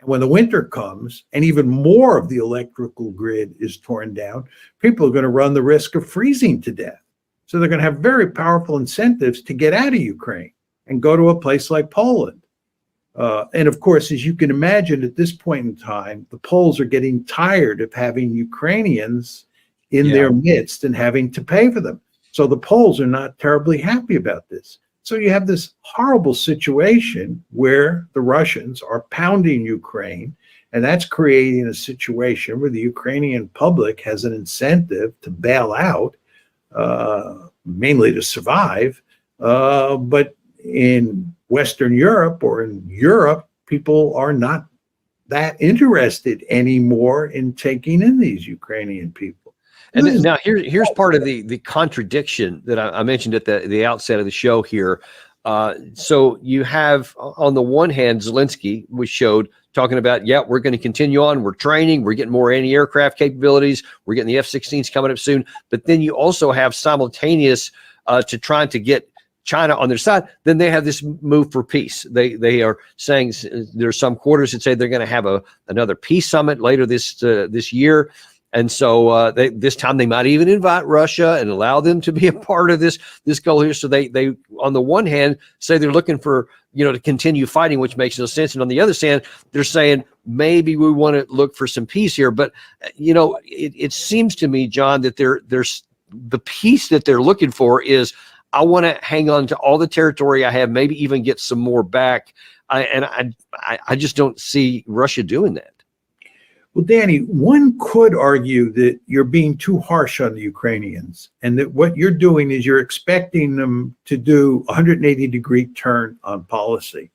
And when the winter comes and even more of the electrical grid is torn down, people are going to run the risk of freezing to death. So they're going to have very powerful incentives to get out of Ukraine and go to a place like Poland. And of course, as you can imagine, at this point in time, the Poles are getting tired of having Ukrainians in their midst and having to pay for them. So the Poles are not terribly happy about this. So you have this horrible situation where the Russians are pounding Ukraine, and that's creating a situation where the Ukrainian public has an incentive to bail out, mainly to survive. But in Western Europe or in Europe, people are not that interested anymore in taking in these Ukrainian people. And now here's part of the contradiction that I mentioned at the outset of the show here. So you have, on the one hand, Zelensky was showed talking about, we're going to continue on. We're training. We're getting more anti-aircraft capabilities. We're getting the F-16s coming up soon. But then you also have simultaneous to trying to get China on their side. Then they have this move for peace. They are saying there's some quarters that say they're going to have another peace summit later this year. And so this time they might even invite Russia and allow them to be a part of this goal here. So they on the one hand say they're looking for, to continue fighting, which makes no sense. And on the other hand, they're saying maybe we want to look for some peace here. But, it seems to me, John, that there's the peace that they're looking for is, I want to hang on to all the territory I have, maybe even get some more back. I just don't see Russia doing that. Well, Danny, one could argue that you're being too harsh on the Ukrainians, and that what you're doing is you're expecting them to do a 180-degree turn on policy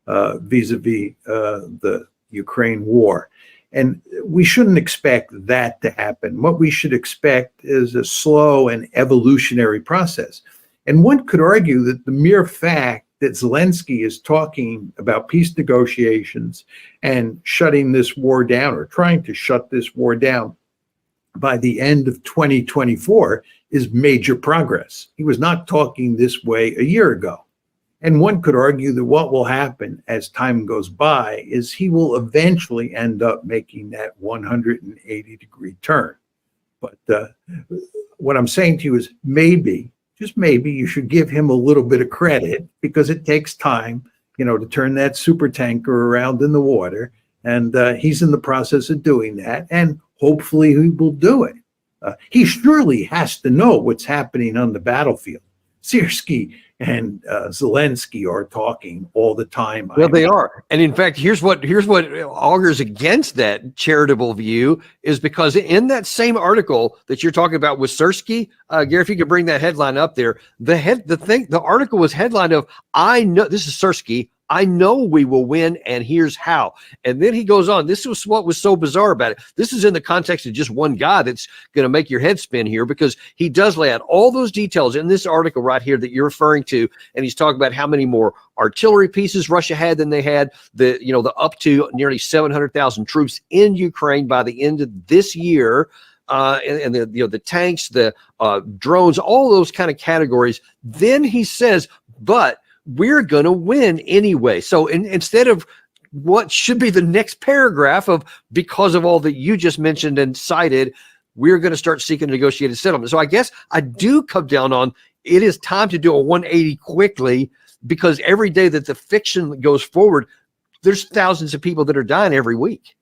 vis-a-vis the Ukraine war. And we shouldn't expect that to happen. What we should expect is a slow and evolutionary process. And one could argue that the mere fact that Zelensky is talking about peace negotiations and shutting this war down, or trying to shut this war down by the end of 2024, is major progress. He was not talking this way a year ago. And one could argue that what will happen as time goes by is he will eventually end up making that 180-degree turn. But what I'm saying to you is maybe, just maybe, you should give him a little bit of credit, because it takes time, to turn that super tanker around in the water. And he's in the process of doing that. And hopefully he will do it. He surely has to know what's happening on the battlefield. Sierski and Zelensky are talking all the time. Well, they are. And in fact, here's what augurs against that charitable view, is because in that same article that you're talking about with Sierski, Gary, if you could bring that headline up there, the article was headlined of, I know, this is Sierski, I know we will win, and here's how. And then he goes on. This was what was so bizarre about it. This is in the context of just one guy that's going to make your head spin here, because he does lay out all those details in this article right here that you're referring to. And he's talking about how many more artillery pieces Russia had than they had, the up to nearly 700,000 troops in Ukraine by the end of this year. And the tanks, the drones, all those kind of categories. Then he says, but we're going to win anyway. So instead of what should be the next paragraph of, because of all that you just mentioned and cited, we're going to start seeking a negotiated settlement. So I guess I do come down on, it is time to do a 180 quickly, because every day that the fiction goes forward, there's thousands of people that are dying every week.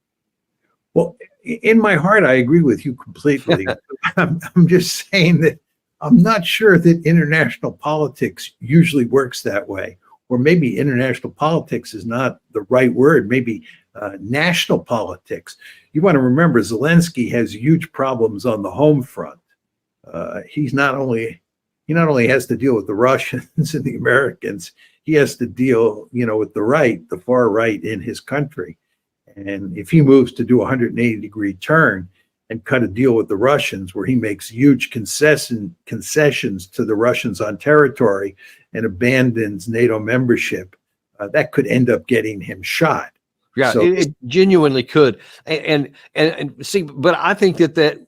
Well, in my heart, I agree with you completely. I'm just saying that I'm not sure that international politics usually works that way. Or maybe international politics is not the right word. Maybe national politics. You want to remember, Zelensky has huge problems on the home front. He not only has to deal with the Russians and the Americans, he has to deal, with the far right in his country. And if he moves to do a 180-degree turn and cut a deal with the Russians, where he makes huge concessions to the Russians on territory and abandons NATO membership, that could end up getting him shot. Yeah, so it genuinely could. And see, but I think that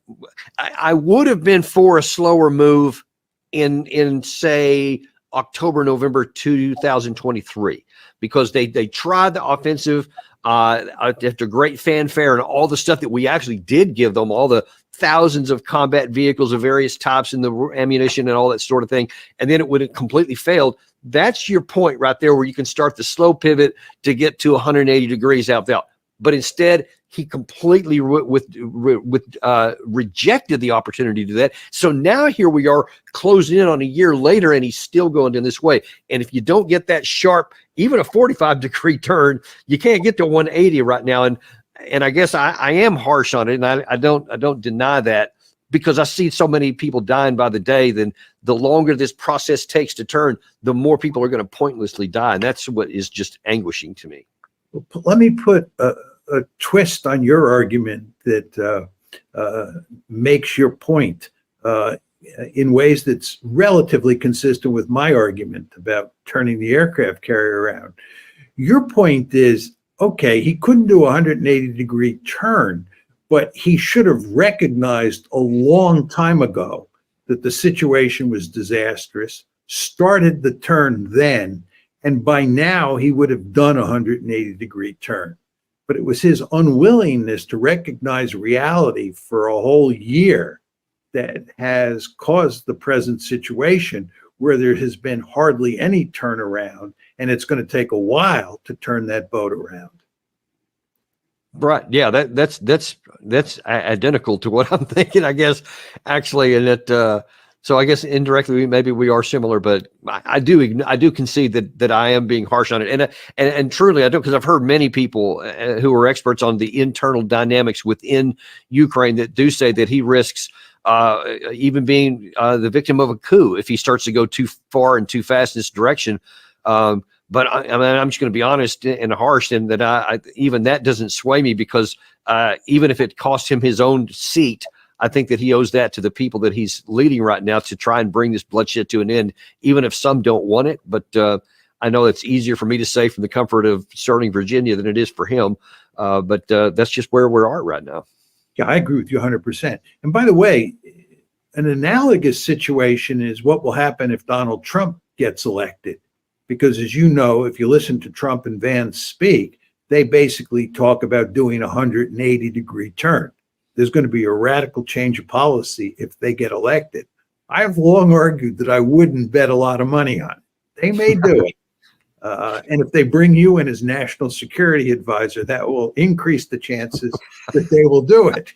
I would have been for a slower move in say October, November 2023, because they tried the offensive after great fanfare and all the stuff that we actually did give them, all the thousands of combat vehicles of various types and the ammunition and all that sort of thing, and then it would have completely failed. That's your point right there, where you can start the slow pivot to get to 180 degrees out there. But instead, he completely rejected the opportunity to do that. So now here we are closing in on a year later, and he's still going in this way. And if you don't get that sharp, even a 45-degree turn, you can't get to 180 right now. And I guess I am harsh on it, and I don't deny that, because I see so many people dying by the day. Then the longer this process takes to turn, the more people are going to pointlessly die, and that's what is just anguishing to me. Let me put a twist on your argument that makes your point in ways that's relatively consistent with my argument about turning the aircraft carrier around. Your point is, okay, he couldn't do a 180-degree turn, but he should have recognized a long time ago that the situation was disastrous, started the turn then, and by now he would have done a 180-degree turn. But it was his unwillingness to recognize reality for a whole year that has caused the present situation where there has been hardly any turnaround, and it's going to take a while to turn that boat around. Right. Yeah, that's identical to what I'm thinking, I guess, actually. And that so I guess indirectly maybe we are similar, but I do concede that I am being harsh on it. And truly I don't, because I've heard many people who are experts on the internal dynamics within Ukraine that do say that he risks even being the victim of a coup if he starts to go too far and too fast in this direction. But I mean, I'm just going to be honest and harsh in that I even that doesn't sway me, because even if it costs him his own seat, I think that he owes that to the people that he's leading right now to try and bring this bloodshed to an end, even if some don't want it. But I know it's easier for me to say from the comfort of Sterling, Virginia, than it is for him. But that's just where we are right now. Yeah, I agree with you 100%. And by the way, an analogous situation is what will happen if Donald Trump gets elected. Because as you know, if you listen to Trump and Vance speak, they basically talk about doing a 180-degree turn. There's going to be a radical change of policy if they get elected. I've long argued that I wouldn't bet a lot of money on it. They may do it. And if they bring you in as national security advisor, that will increase the chances that they will do it.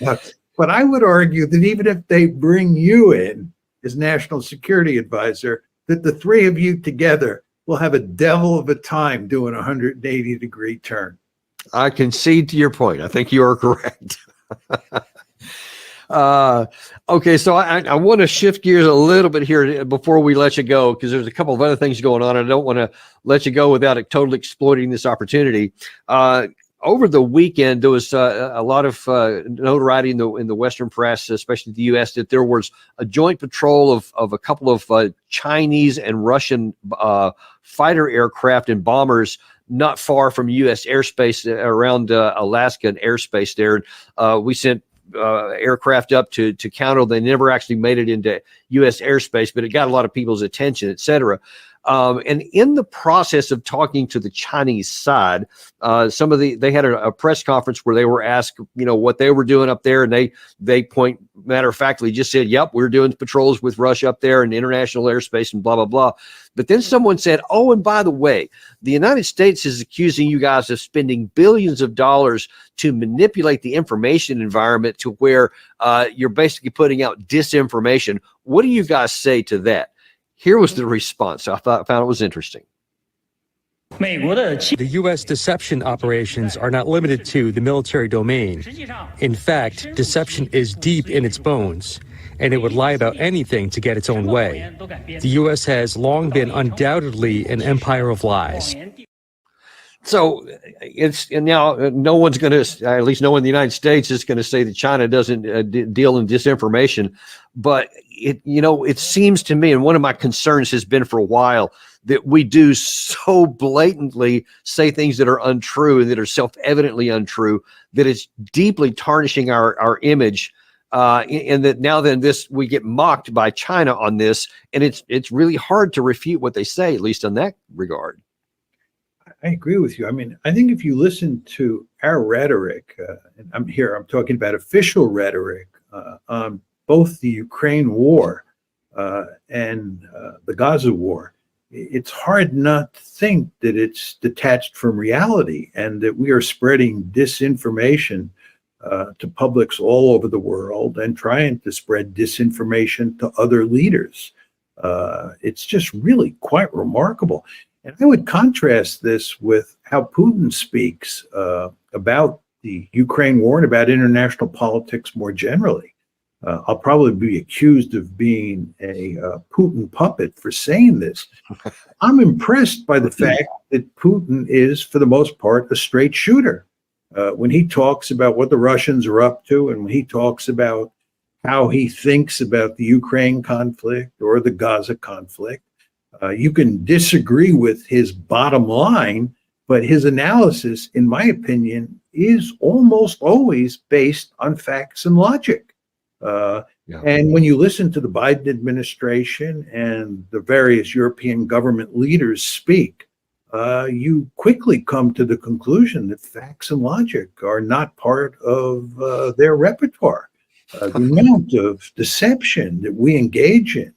But I would argue that even if they bring you in as national security advisor, that the three of you together will have a devil of a time doing a 180-degree turn. I concede to your point. I think you are correct. Okay, so I want to shift gears a little bit here before we let you go, because there's a couple of other things going on. I don't want to let you go without totally exploiting this opportunity. Over the weekend, there was a lot of notoriety in the Western press, especially the U.S., that there was a joint patrol of a couple of Chinese and Russian fighter aircraft and bombers not far from U.S. airspace around Alaska and airspace there. We sent aircraft up to counter. They never actually made it into U.S. airspace, but it got a lot of people's attention, et cetera. And in the process of talking to the Chinese side, they had a press conference where they were asked, what they were doing up there, and they matter of factly just said, "Yep, we're doing patrols with Russia up there in international airspace and blah blah blah." But then someone said, "Oh, and by the way, the United States is accusing you guys of spending billions of dollars to manipulate the information environment to where you're basically putting out disinformation. What do you guys say to that?" Here was the response. I found it was interesting. The U.S. deception operations are not limited to the military domain. In fact, deception is deep in its bones, and it would lie about anything to get its own way. The U.S. has long been undoubtedly an empire of lies. So now no one's going to, at least no one in the United States is going to say that China doesn't deal in disinformation. But it seems to me, and one of my concerns has been for a while, that we do so blatantly say things that are untrue and that are self-evidently untrue, that it's deeply tarnishing our image. And that now then we get mocked by China on this, and it's really hard to refute what they say, at least in that regard. I agree with you. I mean, I think if you listen to our rhetoric, and I'm talking about official rhetoric on both the Ukraine war and the Gaza war, it's hard not to think that it's detached from reality and that we are spreading disinformation to publics all over the world and trying to spread disinformation to other leaders. It's just really quite remarkable. And I would contrast this with how Putin speaks about the Ukraine war and about international politics more generally. I'll probably be accused of being a Putin puppet for saying this. I'm impressed by the fact that Putin is, for the most part, a straight shooter. When he talks about what the Russians are up to and when he talks about how he thinks about the Ukraine conflict or the Gaza conflict, you can disagree with his bottom line, but his analysis, in my opinion, is almost always based on facts and logic. And when you listen to the Biden administration and the various European government leaders speak, you quickly come to the conclusion that facts and logic are not part of their repertoire. The amount of deception that we engage in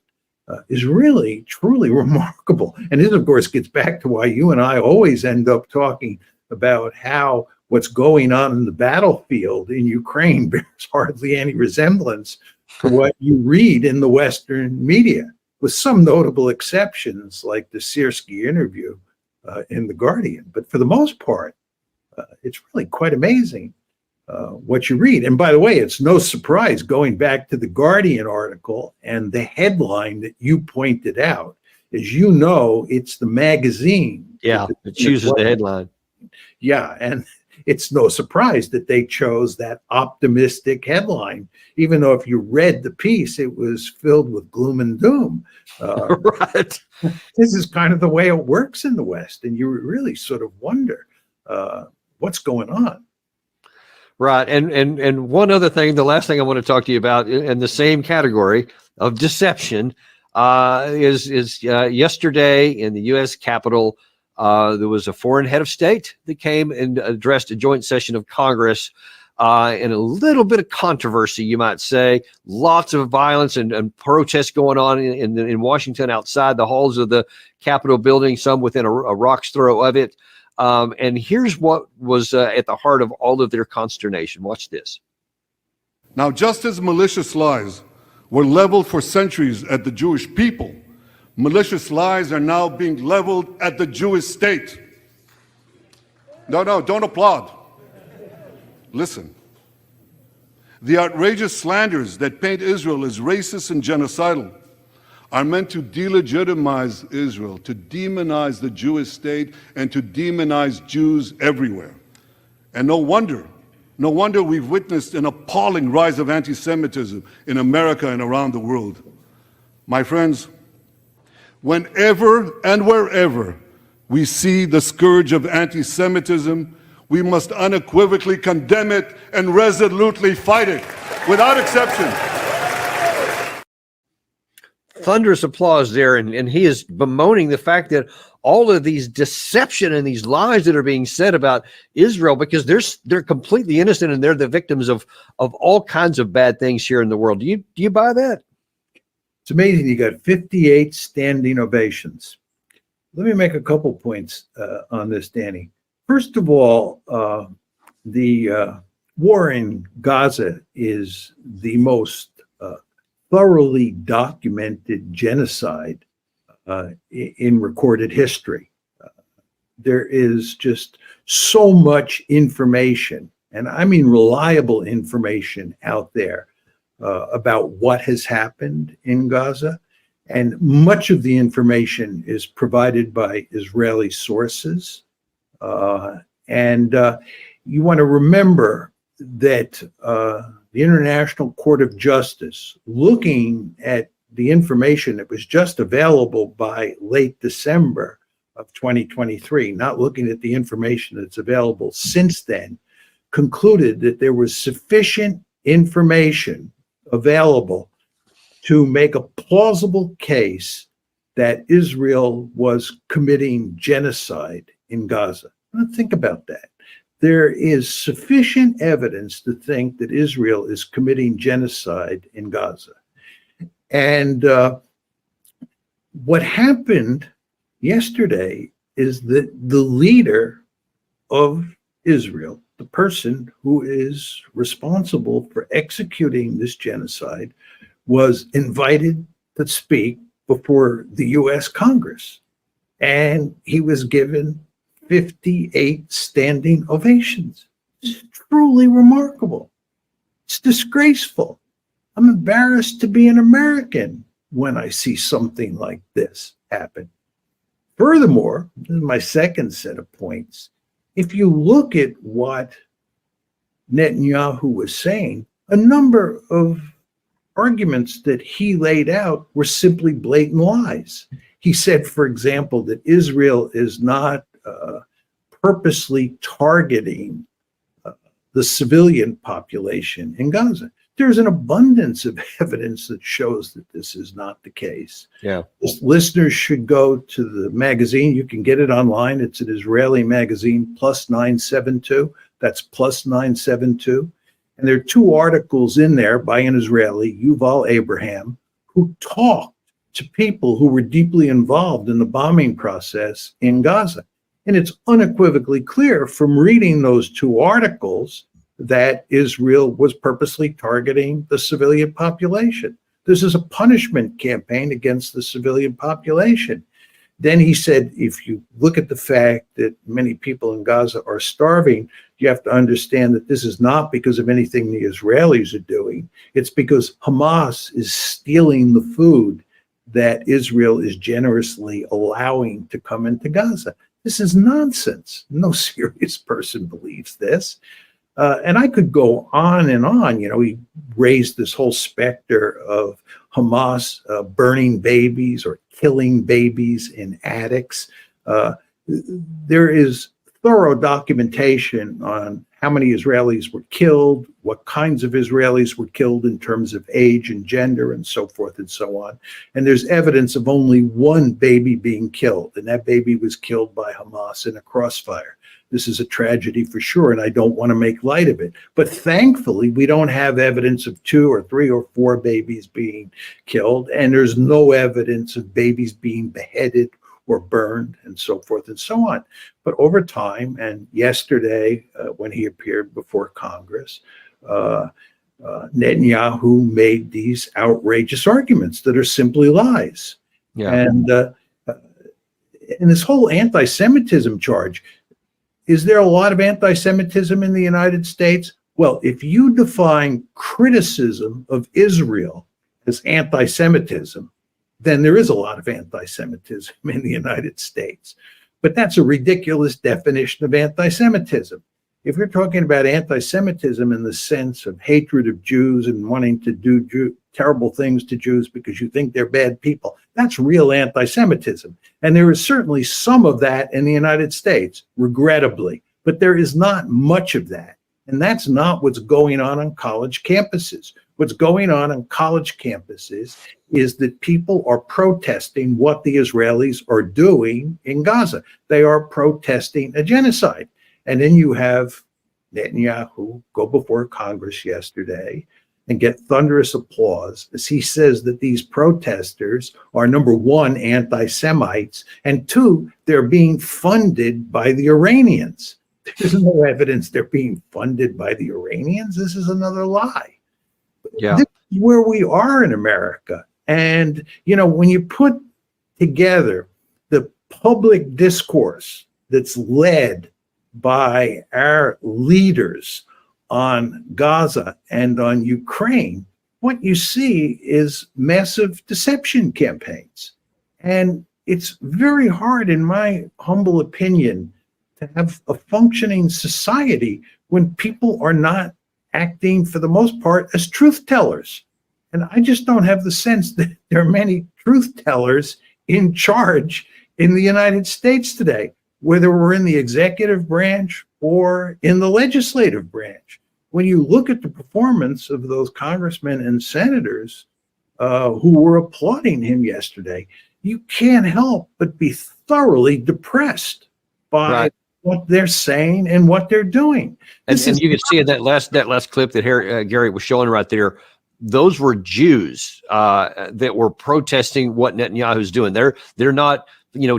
is really, truly remarkable. And this, of course, gets back to why you and I always end up talking about how what's going on in the battlefield in Ukraine bears hardly any resemblance to what you read in the Western media, with some notable exceptions like the Searski interview in The Guardian. But for the most part, it's really quite amazing what you read. And by the way, it's no surprise, going back to the Guardian article and the headline that you pointed out, as you know, it's the magazine. Yeah, it chooses the headline. Yeah, and it's no surprise that they chose that optimistic headline, even though if you read the piece, it was filled with gloom and doom. Right. This is kind of the way it works in the West, and you really sort of wonder what's going on. Right. And one other thing, the last thing I want to talk to you about in the same category of deception is yesterday in the U.S. Capitol, there was a foreign head of state that came and addressed a joint session of Congress in a little bit of controversy, you might say. Lots of violence and protests going on in Washington outside the halls of the Capitol building, some within a rock's throw of it. And here's what was at the heart of all of their consternation. Watch this. Now, just as malicious lies were leveled for centuries at the Jewish people, malicious lies are now being leveled at the Jewish state. No, don't applaud. Listen. The outrageous slanders that paint Israel as racist and genocidal are meant to delegitimize Israel, to demonize the Jewish state, and to demonize Jews everywhere. And no wonder we've witnessed an appalling rise of anti-Semitism in America and around the world. My friends, whenever and wherever we see the scourge of anti-Semitism, we must unequivocally condemn it and resolutely fight it, without exception. Thunderous applause there, and he is bemoaning the fact that all of these deception and these lies that are being said about Israel, because they're completely innocent and they're the victims of all kinds of bad things here in the world. Do you buy that? It's amazing. You got 58 standing ovations. Let me make a couple points on this, Danny. First of all, the war in Gaza is the most thoroughly documented genocide in recorded history. There is just so much information, and I mean reliable information out there about what has happened in Gaza. And much of the information is provided by Israeli sources. And you want to remember that the International Court of Justice, looking at the information that was just available by late December of 2023, not looking at the information that's available since then, concluded that there was sufficient information available to make a plausible case that Israel was committing genocide in Gaza. Now think about that. There is sufficient evidence to think that Israel is committing genocide in Gaza. And what happened yesterday is that the leader of Israel, the person who is responsible for executing this genocide, was invited to speak before the US Congress. And he was given 58 standing ovations. It's truly remarkable. It's disgraceful. I'm embarrassed to be an American when I see something like this happen. Furthermore, this is my second set of points. If you look at what Netanyahu was saying, a number of arguments that he laid out were simply blatant lies. He said, for example, that Israel is not purposely targeting the civilian population in Gaza. There's an abundance of evidence that shows that this is not the case. Yeah. Listeners should go to the magazine. You can get it online. It's an Israeli magazine, plus 972. That's plus 972. And there are two articles in there by an Israeli, Yuval Abraham, who talked to people who were deeply involved in the bombing process in Gaza. And it's unequivocally clear from reading those two articles that Israel was purposely targeting the civilian population. This is a punishment campaign against the civilian population. Then he said, if you look at the fact that many people in Gaza are starving, you have to understand that this is not because of anything the Israelis are doing. It's because Hamas is stealing the food that Israel is generously allowing to come into Gaza. This is nonsense. No serious person believes this. And I could go on and on. You know, he raised this whole specter of Hamas burning babies or killing babies in attics. There is thorough documentation on how many Israelis were killed, what kinds of Israelis were killed in terms of age and gender and so forth and so on. And there's evidence of only one baby being killed, and that baby was killed by Hamas in a crossfire. This is a tragedy for sure, and I don't want to make light of it. But thankfully, we don't have evidence of 2 or 3 or 4 babies being killed, and there's no evidence of babies being beheaded or burned and so forth and so on. But over time, and yesterday when he appeared before Congress, Netanyahu made these outrageous arguments that are simply lies. Yeah. And this whole anti-Semitism charge, is there a lot of anti-Semitism in the United States? Well, if you define criticism of Israel as anti-Semitism, then there is a lot of anti-Semitism in the United States. But that's a ridiculous definition of anti-Semitism. If you're talking about anti-Semitism in the sense of hatred of Jews and wanting to do terrible things to Jews because you think they're bad people, that's real anti-Semitism. And there is certainly some of that in the United States, regrettably, but there is not much of that. And that's not what's going on college campuses. What's going on college campuses is that people are protesting what the Israelis are doing in Gaza. They are protesting a genocide. And then you have Netanyahu go before Congress yesterday and get thunderous applause as he says that these protesters are, number one, anti-Semites, and two, they're being funded by the Iranians. There's no evidence they're being funded by the Iranians. This is another lie. Yeah. This is where we are in America. And, you know, when you put together the public discourse that's led by our leaders on Gaza and on Ukraine, what you see is massive deception campaigns. And it's very hard, in my humble opinion, to have a functioning society when people are not acting, for the most part, as truth tellers. And I just don't have the sense that there are many truth tellers in charge in the United States today, whether we're in the executive branch or in the legislative branch. When you look at the performance of those congressmen and senators who were applauding him yesterday, you can't help but be thoroughly depressed. by Right. what they're saying and what they're doing. And you can see in that last clip that Gary was showing right there, those were Jews that were protesting what Netanyahu's doing. They're not,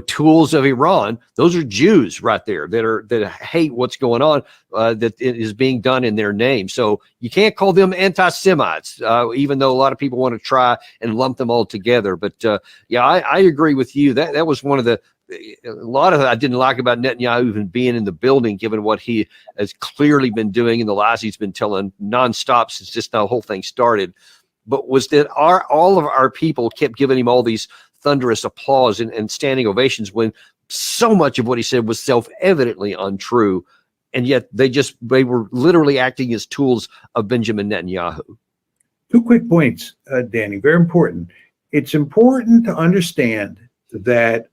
tools of Iran. Those are Jews right there that hate what's going on, that it is being done in their name. So you can't call them anti-Semites, even though a lot of people want to try and lump them all together. But yeah, I agree with you. That was one of a lot of it I didn't like about Netanyahu even being in the building, given what he has clearly been doing and the lies he's been telling nonstop since this whole thing started. But was that all of our people kept giving him all these thunderous applause and standing ovations when so much of what he said was self-evidently untrue, and yet they were literally acting as tools of Benjamin Netanyahu. 2 quick points, Danny, very important. It's important to understand that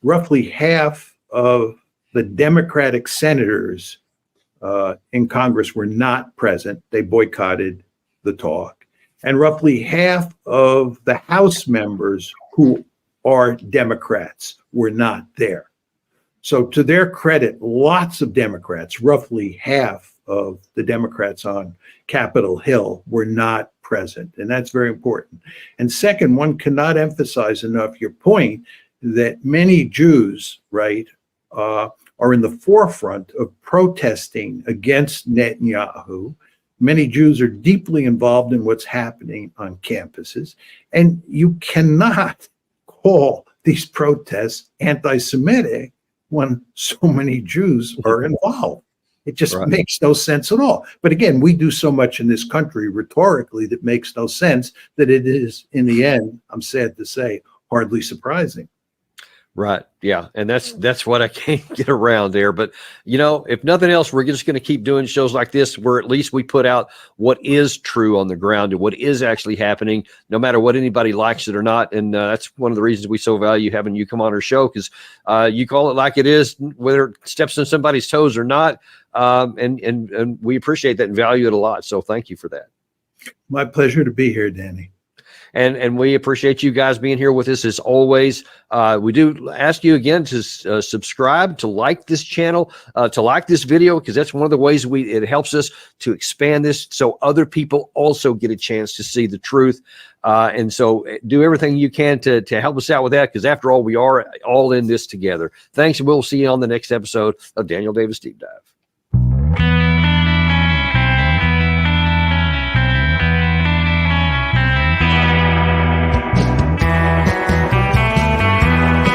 roughly half of the Democratic senators in Congress were not present. They boycotted the talk. And roughly half of the House members who are Democrats were not there. So to their credit, lots of Democrats, roughly half of the Democrats on Capitol Hill were not present. And that's very important. And second, one cannot emphasize enough your point that many Jews, right, are in the forefront of protesting against Netanyahu. Many Jews are deeply involved in what's happening on campuses, and you cannot call these protests anti-Semitic when so many Jews are involved. It just makes no sense at all. But again, we do so much in this country rhetorically that makes no sense that it is, in the end, I'm sad to say, hardly surprising. Right. Yeah. And that's what I can't get around there. But, if nothing else, we're just going to keep doing shows like this where at least we put out what is true on the ground and what is actually happening, no matter what anybody likes it or not. And that's one of the reasons we so value having you come on our show, because you call it like it is, whether it steps on somebody's toes or not. And we appreciate that and value it a lot. So thank you for that. My pleasure to be here, Danny. And we appreciate you guys being here with us as always. We do ask you again to subscribe, to like this channel, to like this video, because that's one of the ways it helps us to expand this so other people also get a chance to see the truth. And so do everything you can to help us out with that, because after all, we are all in this together. Thanks, and we'll see you on the next episode of Daniel Davis Deep Dive.